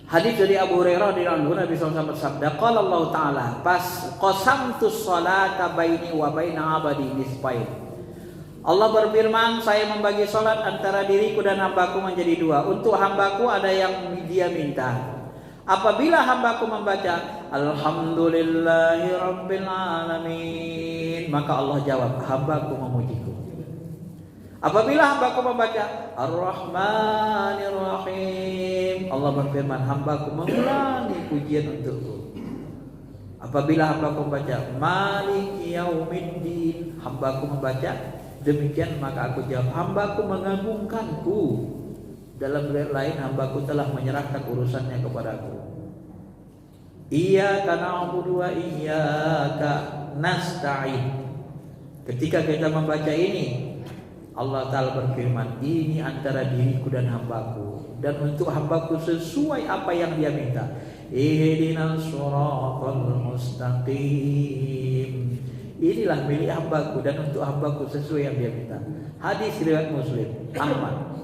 Hadis dari Abu Hurairah radhiyallahu anhu, Nabi SAW bersabda, qala Allah Ta'ala, pas qasamtu sholata baini wa baina abadi nisfain. Allah berfirman, saya membagi sholat antara diriku dan hambaku menjadi dua. Untuk hambaku ada yang dia minta. Apabila hambaku membaca Alhamdulillahi Rabbil Alamin, maka Allah jawab, hambaku memujiku. Apabila hambaku membaca Ar-Rahmanir Rahim, Allah berfirman, hambaku mengulangi pujian untukku. Apabila hambaku membaca Maliki Yaumiddin, hambaku membaca demikian, maka aku jawab, hambaku mengagungkanku. Dalam riwayat lain, hambaku telah menyerahkan urusannya kepadaku. Iyyaka na'budu wa iyyaka nasta'in. Ketika kita membaca ini, Allah Ta'ala berfirman, ini antara diriku dan hambaku, dan untuk hambaku sesuai apa yang dia minta. Ihdinas shiratal mustaqim. Inilah milik hambaku dan untuk hambaku sesuai yang dia minta. Hadis riwayat Muslim, Ahmad.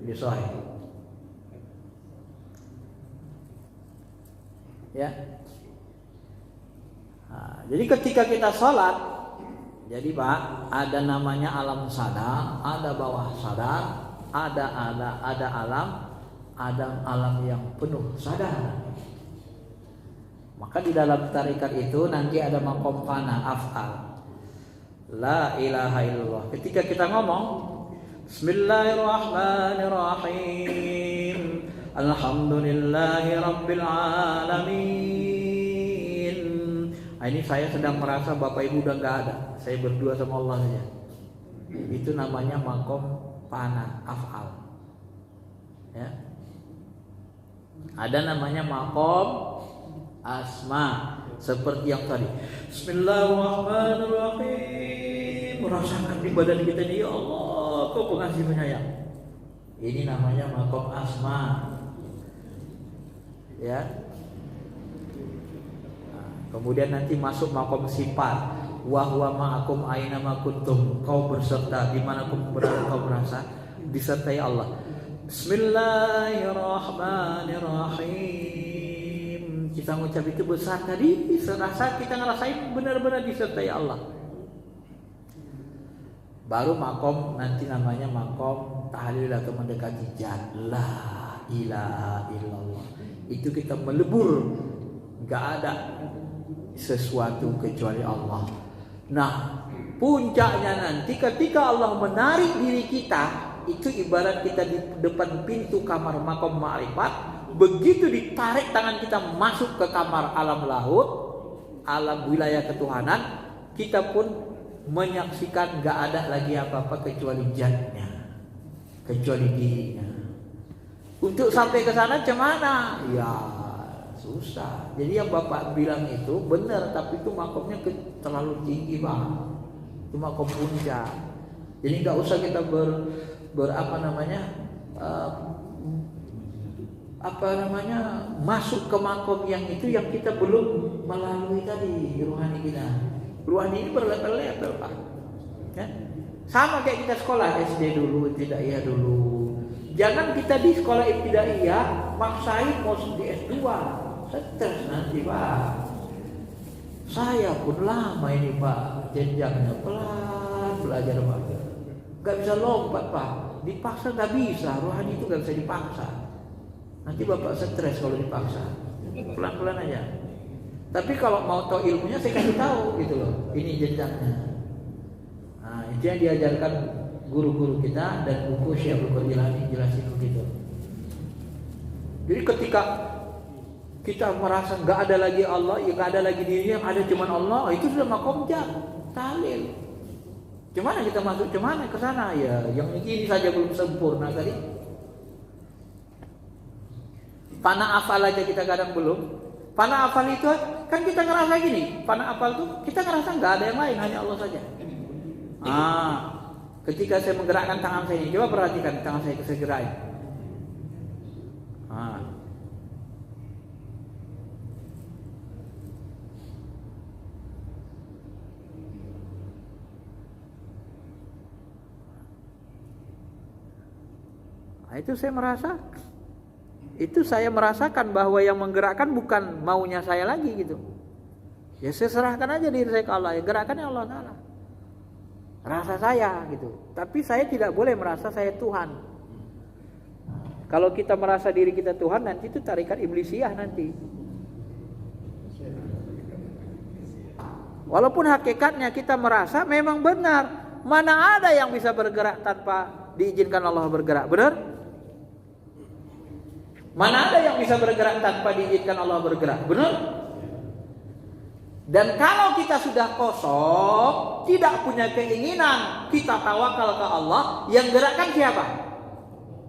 Ini sahih. Ya. Nah, jadi ketika kita sholat, jadi Pak, ada namanya alam sadar, ada bawah sadar, ada alam yang penuh sadar. Maka di dalam tarikat itu nanti ada maqam fana, af'al. La ilaha illallah. Ketika kita ngomong Bismillahirrahmanirrahim, Alhamdulillahi Rabbil Alamin. Ini saya sedang merasa Bapak Ibu udah gak ada, saya berdua sama Allah saja. Itu namanya maqam fana, af'al. Ya. Ada namanya maqam asma, seperti yang tadi. Bismillahirrahmanirrahim. Merasakan di badan kita ini, ya Allah, Kau pengasih penyayang. Ini namanya maqam asma. Ya. Nah, kemudian nanti masuk maqam sifat. Wa huwa ma'akum aina ma kuntum. Kau berserta di mana kau berada, kau merasa disertai Allah. Bismillahirrahmanirrahim. Kita mengucap itu besar tadi, serasa kita ngerasain benar-benar disertai Allah. Baru makom nanti namanya makom tahlil atau mendekati zat, la ilaha illallah. Itu kita melebur, nggak ada sesuatu kecuali Allah. Nah, puncaknya nanti ketika Allah menarik diri kita, itu ibarat kita di depan pintu kamar makom ma'rifat. Begitu ditarik tangan kita masuk ke kamar alam laut, alam wilayah ketuhanan, kita pun menyaksikan gak ada lagi apa-apa kecuali zatnya, kecuali dirinya. Untuk sampai ke sana cemana? Ya susah. Jadi yang Bapak bilang itu benar, tapi itu makomnya terlalu tinggi banget. Itu makom puncak. Jadi nggak usah kita masuk ke makom yang itu yang kita belum melalui tadi ruhani kita. Ruhani ini berlevel-level Pak. Ya? Sama kayak kita sekolah SD dulu, ibtidaiyah dulu. Jangan kita di sekolah ibtidaiyah maksain mau di S2, stres nanti Pak. Saya pun lama ini Pak, jenjangnya pelan belajar Pak. Gak bisa lompat Pak, dipaksa gak bisa. Ruhani itu gak bisa dipaksa. Nanti Bapak stres kalau dipaksa. Pelan-pelan aja. Tapi kalau mau tahu ilmunya saya kasih tahu gitu loh. Ini jenjangnya. Nah, itu yang diajarkan guru-guru kita dan buku Syekhul Jilani jelasin begitu. Jadi ketika kita merasa nggak ada lagi Allah, ya nggak ada lagi diri, yang ada cuma Allah, itu sudah makom jat, tahlil. Gimana kita masuk? Gimana ke sana? Ya, yang ini saja belum sempurna tadi. Fana afal aja kita kadang belum. Fana afal itu kan kita ngerasa gini. Fana afal itu kita ngerasa nggak ada yang lain, hanya Allah saja. Ketika saya menggerakkan tangan saya ini, coba perhatikan tangan saya segerain. Itu saya merasa itu saya merasakan bahwa yang menggerakkan bukan maunya saya lagi gitu. Ya saya serahkan aja diri saya ke Allah, yang gerakannya Allah Ta'ala. Rasa saya gitu. Tapi saya tidak boleh merasa saya Tuhan. Kalau kita merasa diri kita Tuhan, nanti itu tarikat iblisiah nanti. Walaupun hakikatnya kita merasa memang benar. Mana ada yang bisa bergerak tanpa diizinkan Allah bergerak, benar? Mana ada yang bisa bergerak tanpa diizinkan Allah bergerak, benar? Dan kalau kita sudah kosong, tidak punya keinginan, kita tawakal ke Allah, yang gerakkan siapa?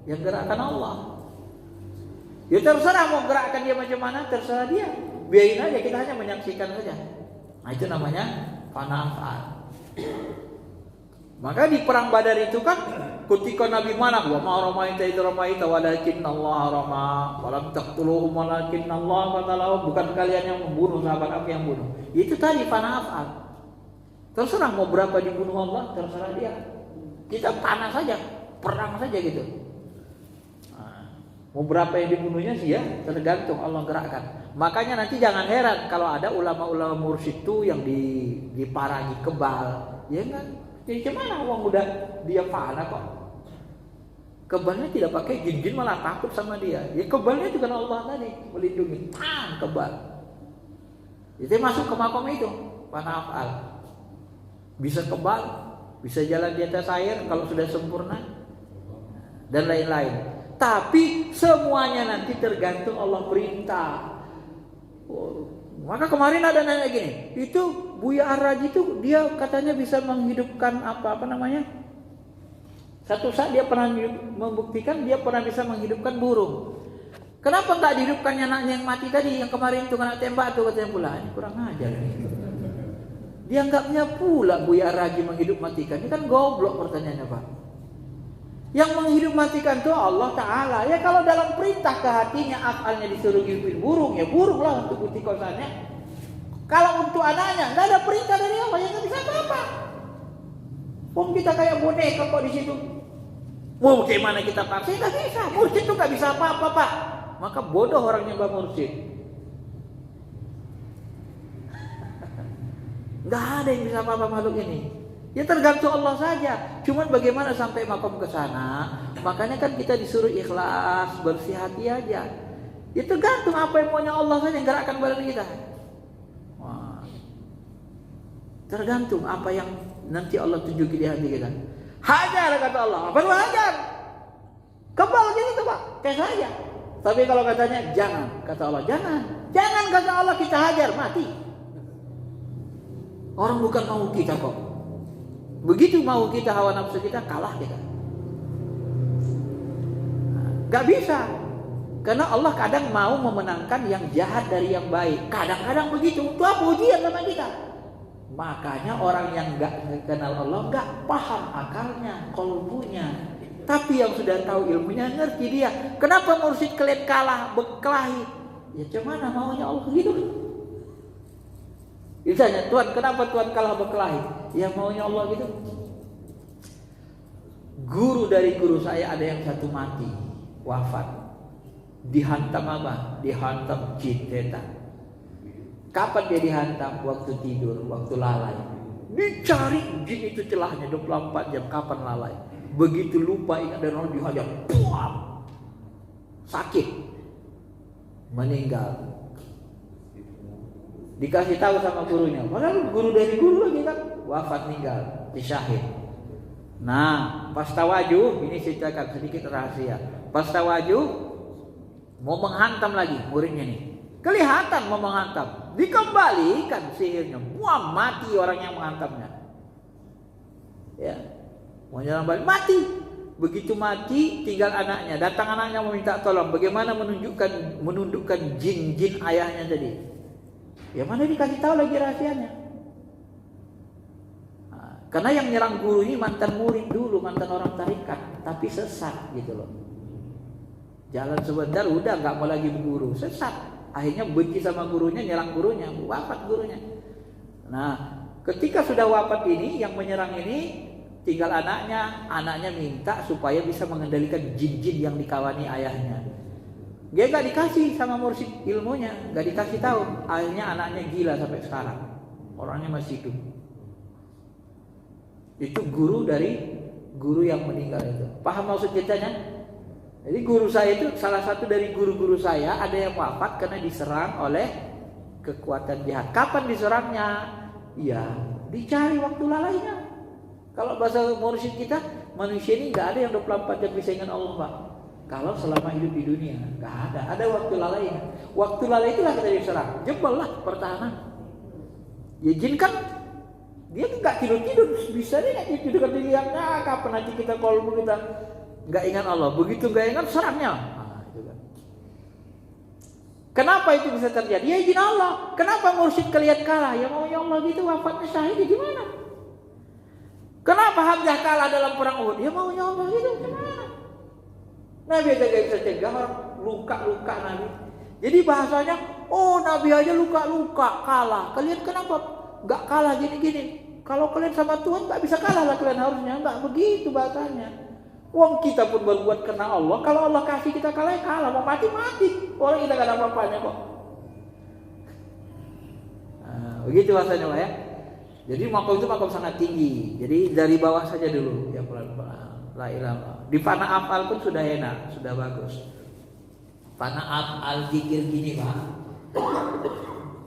Yang gerakkan Allah. Ya terserah mau gerakkan dia macam mana, terserah dia. Biarin aja, kita hanya menyaksikan saja. Nah itu namanya fanafal. Maka di perang Badar itu kan ketika Nabi mana, wa ma ramaita idh ramaita walakinna Allah rama wa lam taqtuluhum walakinna Allah qatalahu, bukan kalian yang membunuh, sahabat aku yang bunuh. Itu tadi fanafal. Terserah mau berapa dibunuh Allah, terserah dia. Kita panah saja, perang saja gitu. Nah, mau berapa yang dibunuhnya sih ya, tergantung Allah gerakkan. Makanya nanti jangan heran kalau ada ulama-ulama mursyid itu yang diparangi kebal, ya kan? Jadi gimana orang udah dia fana kok? Kebalnya tidak pakai jin malah takut sama dia. Ya kebalnya juga Allah tadi melindungi. Kebal. Jadi masuk ke makom itu panafal. Bisa kebal, bisa jalan di atas air kalau sudah sempurna dan lain-lain. Tapi semuanya nanti tergantung Allah perintah. Maka kemarin ada nanya gini, itu Buya Ar-Raji itu dia katanya bisa menghidupkan apa namanya? Satu saat dia pernah membuktikan dia pernah bisa menghidupkan burung. Kenapa tak dihidupkannya anaknya yang mati tadi, yang kemarin itu kena tembak tuh katanya pula? Ini kurang ajar nih. Dianggapnya pula Buya Ar-Raji menghidup matikan. Ini kan goblok pertanyaannya, Pak. Yang menghidup matikan itu Allah Ta'ala. Ya kalau dalam perintah ke hatinya afalnya disuruh hidupin burung, ya burung lah untuk bukti kosannya. Kalau untuk anaknya nggak ada perintah dari Allah, ya nggak bisa apa-apa. Wong kita kayak boneka kok di situ. Mau bagaimana kita paksa? Nggak bisa. Mursyid itu nggak bisa apa-apa, Pak. Maka bodoh orang nyembah mursyid. Nggak ada yang bisa apa-apa makhluk ini. Ya tergantung Allah saja. Cuman bagaimana sampai makom ke sana? Makanya kan kita disuruh ikhlas, bersih hati aja. Ya tergantung apa yang maunya Allah saja yang gerakkan badan kita. Wah. Tergantung apa yang nanti Allah tunjuki di hati kita. Hajar kata Allah. Apa lu hajar? Kebal gitu Pak. Kayak saja. Tapi kalau katanya jangan, kata Allah jangan. Jangan kata Allah kita hajar, mati. Orang bukan mau kita kok. Begitu mau kita hawa nafsu kita, kalah kita. Gak bisa. Karena Allah kadang mau memenangkan yang jahat dari yang baik. Kadang-kadang begitu. Itu apa ujian sama kita? Makanya orang yang gak kenal Allah gak paham akalnya, kolbunya. Tapi yang sudah tahu ilmunya ngerti dia. Kenapa mursyid kalian kalah, berkelahi? Ya cuman maunya Allah gitu. Misalnya, Tuhan kenapa Tuhan kalah berkelahi? Ya maunya Allah gitu. Guru dari guru saya ada yang satu mati, wafat. Dihantam apa? Dihantam jin setan. Kapan dia dihantam? Waktu tidur, waktu lalai. Dicari jin itu celahnya 24 jam, kapan lalai. Begitu lupa ingat dan orang dihajar, puam. Sakit. Meninggal. Dikasih tahu sama gurunya, padahal guru dari guru lagi kan, wafat meninggal, disyahid. Nah, pas tawajuh, ini ceritakan sedikit rahasia. Pas tawajuh, mau menghantam lagi muridnya nih. Kelihatan mau menghantam, dikembalikan sihirnya, muam mati orang yang menghantamnya. Ya, mau jalan balik mati. Begitu mati, tinggal anaknya. Datang anaknya meminta tolong, bagaimana menundukkan jin-jin ayahnya tadi. Ya mana dikasih tahu lagi rahasianya. Nah, karena yang nyerang guru ini mantan murid dulu, mantan orang tarikat, tapi sesat gitu loh. Jalan sebentar udah nggak mau lagi berguru, sesat. Akhirnya benci sama gurunya, nyerang gurunya, wafat gurunya. Nah, ketika sudah wafat ini, yang menyerang ini tinggal anaknya minta supaya bisa mengendalikan jin-jin yang dikawani ayahnya. Dia gak dikasih sama mursyid ilmunya, gak dikasih tahu. Akhirnya anaknya gila sampai sekarang. Orangnya masih hidup. Itu guru yang meninggal itu. Paham maksud ceritanya? Jadi guru saya itu salah satu dari guru-guru saya ada yang wafat karena diserang oleh kekuatan jahat. Kapan diserangnya? Ya, dicari waktu lalainya. Kalau bahasa mursyid kita, manusia ini nggak ada yang 24 jam bisa ingat Allah, Pak. Kalau selama hidup di dunia, nggak ada. Ada waktu lalainya. Waktu lalai itulah kita diserang. Jebol lah pertahanan. Ya jin kan dia nggak tidur, bisa dia nggak tidur kan dilihatnya kapan nanti kita kolbu kita nggak ingat Allah, begitu nggak ingat serangnya. Itu kan. Kenapa itu bisa terjadi? Ya izin Allah. Kenapa mursyid kalian kalah? Ya mau ya Allah gitu wafatnya syahid gimana? Kenapa Hamzah kalah dalam perang Uhud? Ya mau ya Allah gitu gimana? Nabi aja gak bisa cegah orang luka-luka Nabi. Jadi bahasanya, oh Nabi aja luka-luka kalah. Kalian kenapa nggak kalah gini-gini? Kalau kalian sama Tuhan nggak bisa kalah lah kalian harusnya. Nggak begitu bahasanya. Uang kita pun berbuat karena Allah. Kalau Allah kasih kita kalah, ya kalah. Mau mati. Orang kita gak ada apa-apanya kok. Nah, begitu bahasanya Pak ya. Jadi makom itu makom sangat tinggi. Jadi dari bawah saja dulu. Ya pelan-pelan. La ilaha. Di fana afal pun sudah enak, sudah bagus. Fana afal zikir gini Pak.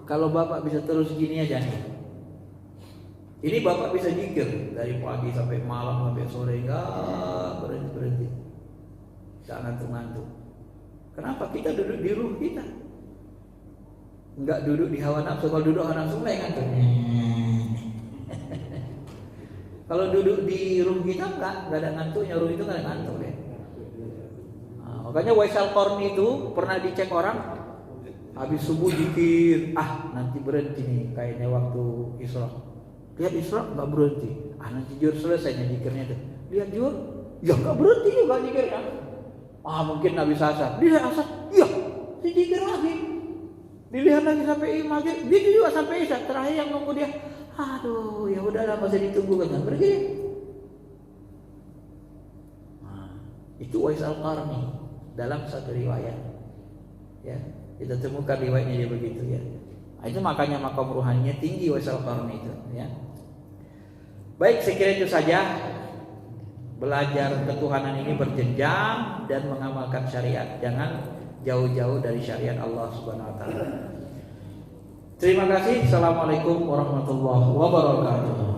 Kalau Bapak bisa terus gini aja nih. Ini Bapak bisa zikir dari pagi sampai malam sampai sore enggak berhenti. Enggak ngantuk-ngantuk. Kenapa? Kita duduk di ruh kita. Enggak duduk di hawa nafsu. Kalau duduk hawa nafsu mulai ngantuk. Kalau duduk di ruh kita enggak ada ngantuknya, ruh itu enggak ada ngantuk deh. Nah, makanya Waisal Qarni itu pernah dicek orang habis subuh zikir, nanti berhenti nih kayaknya waktu Isra. Lihat Isra nggak berhenti. Nanti Zuhur selesai zikirnya tuh. Lihat Zuhur, ya nggak berhenti juga zikirnya. Mungkin Nabi Sasa. Dilihat Asar, iya, zikir lagi. Dilihat lagi sampai maghrib, dia juga sampai Isya. Terakhir yang nunggu dia, aduh, ya udahlah masih ditunggu kan pergi. Itu Wais Al-Qarni dalam satu riwayat. Ya, kita temukan riwayatnya dia begitu ya. Itu makanya makam ruhaninya tinggi Wais Al-Qarni itu ya. Baik, sekiranya itu saja. Belajar ketuhanan ini berjenjang dan mengamalkan syariat. Jangan jauh-jauh dari syariat Allah Subhanahu wa taala. Terima kasih. Assalamualaikum warahmatullahi wabarakatuh.